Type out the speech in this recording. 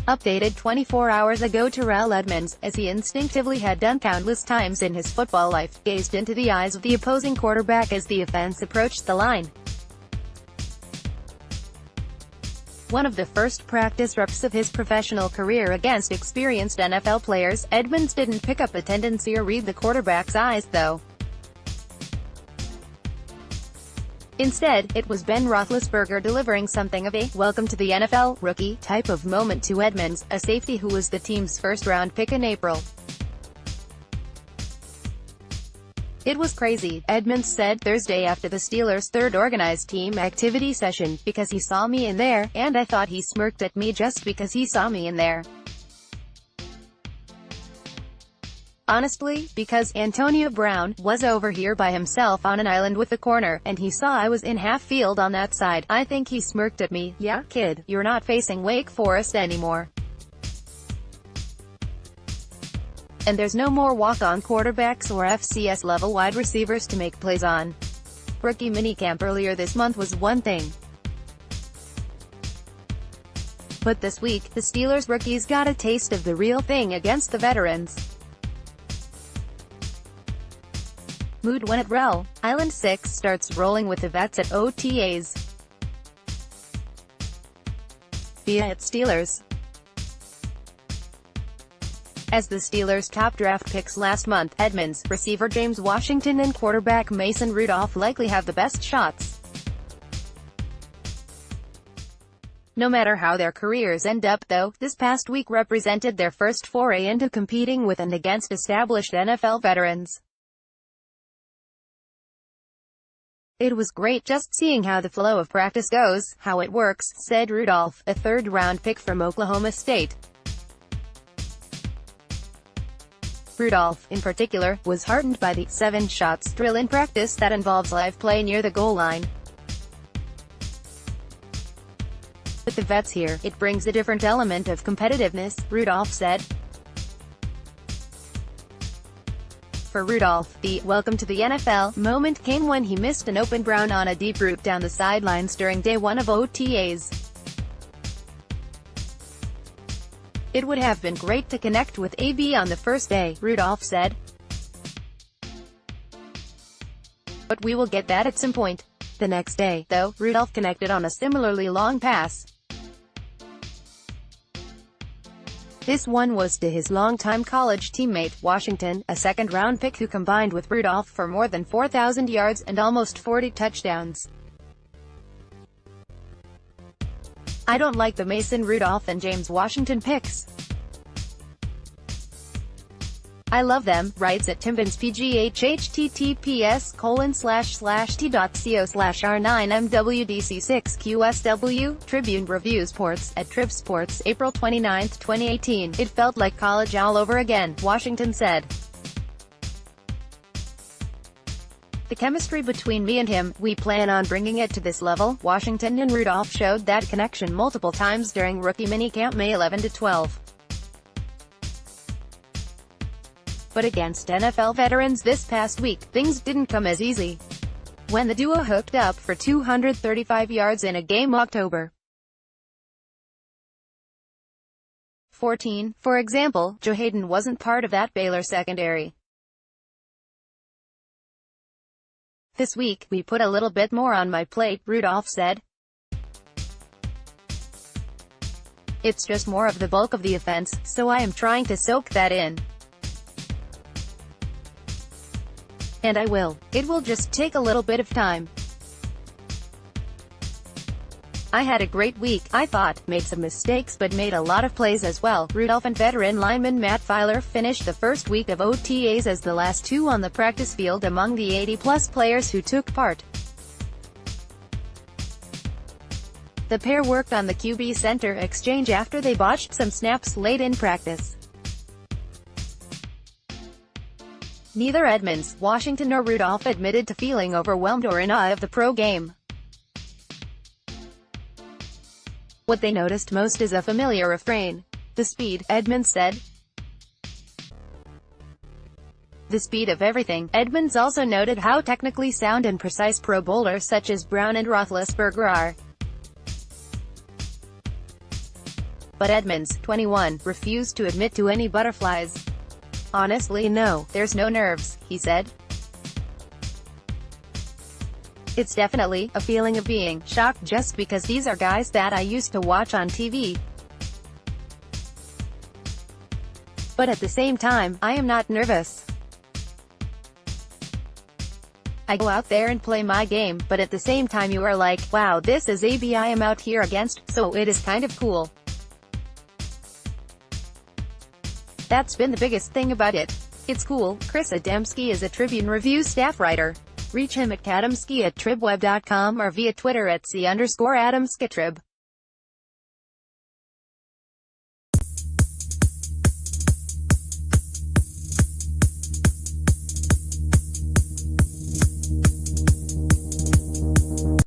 Updated 24 hours ago, Terrell Edmunds, as he instinctively had done countless times in his football life, gazed into the eyes of the opposing quarterback as the offense approached the line. One of the first practice reps of his professional career against experienced NFL players, Edmunds didn't pick up a tendency or read the quarterback's eyes, though. Instead, it was Ben Roethlisberger delivering something of a "welcome to the NFL" rookie type of moment to Edmunds, a safety who was the team's first-round pick in April. "It was crazy," Edmunds said Thursday after the Steelers' third organized team activity session, "because he saw me in there, and I thought he smirked at me just because he saw me in there. Honestly, because Antonio Brown was over here by himself on an island with the corner, and he saw I was in half field on that side. I think he smirked at me. Yeah, kid, you're not facing Wake Forest anymore. And there's no more walk-on quarterbacks or FCS-level wide receivers to make plays on." Rookie minicamp earlier this month was one thing. But this week, the Steelers rookies got a taste of the real thing against the veterans. Mood when at Rel. Island 6 starts rolling with the vets at OTAs. Via at Steelers. As the Steelers' top draft picks last month, Edmunds, receiver James Washington and quarterback Mason Rudolph likely have the best shots. No matter how their careers end up, though, this past week represented their first foray into competing with and against established NFL veterans. "It was great just seeing how the flow of practice goes, how it works," said Rudolph, a third-round pick from Oklahoma State. Rudolph, in particular, was heartened by the 7-shots drill in practice that involves live play near the goal line. "With the vets here, it brings a different element of competitiveness," Rudolph said. For Rudolph, the "welcome to the NFL" moment came when he missed an open Brown on a deep route down the sidelines during day one of OTAs. "It would have been great to connect with AB on the first day," Rudolph said. "But we will get that at some point." The next day, though, Rudolph connected on a similarly long pass. This one was to his longtime college teammate, Washington, a second-round pick who combined with Rudolph for more than 4,000 yards and almost 40 touchdowns. "I don't like the Mason Rudolph and James Washington picks. I love them," writes at Timbins PGH https://t.co/r9mwdc6qsw, Tribune Review Sports, at Trib Sports, April 29, 2018. "It felt like college all over again," Washington said. "The chemistry between me and him, we plan on bringing it to this level." Washington and Rudolph showed that connection multiple times during rookie minicamp May 11 to 12. But against NFL veterans this past week, things didn't come as easy. When the duo hooked up for 235 yards in a game October 14, for example, Joe Hayden wasn't part of that Baylor secondary. "This week, we put a little bit more on my plate," Rudolph said. "It's just more of the bulk of the offense, so I am trying to soak that in. And I will. It will just take a little bit of time. I had a great week, I thought, made some mistakes but made a lot of plays as well." Rudolph and veteran lineman Matt Filer finished the first week of OTAs as the last two on the practice field among the 80-plus players who took part. The pair worked on the QB center exchange after they botched some snaps late in practice. Neither Edmunds, Washington nor Rudolph admitted to feeling overwhelmed or in awe of the pro game. "What they noticed most is a familiar refrain. The speed," Edmunds said. "The speed of everything." Edmunds also noted how technically sound and precise Pro Bowlers such as Brown and Roethlisberger are. But Edmunds, 21, refused to admit to any butterflies. "Honestly no, there's no nerves," he said. "It's definitely a feeling of being shocked just because these are guys that I used to watch on TV. But at the same time, I am not nervous. I go out there and play my game, but at the same time you are like, wow, this is AB I am out here against, so it is kind of cool." That's been the biggest thing about it. It's cool. Chris Adamski is a Tribune Review staff writer. Reach him at kadamski@tribweb.com or via Twitter at @c_adamskitrib.